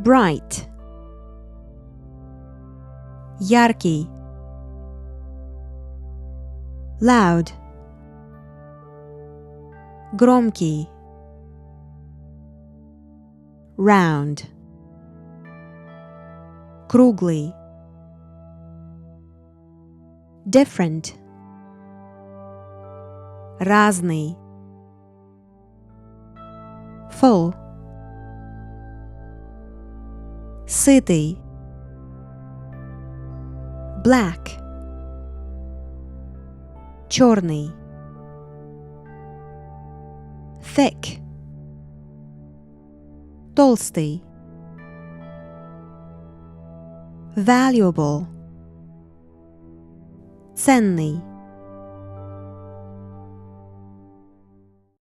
bright, яркий, loud, громкий, round, круглый, different, разный, full, сытый, black, черный, thick, толстый, valuable, ценный,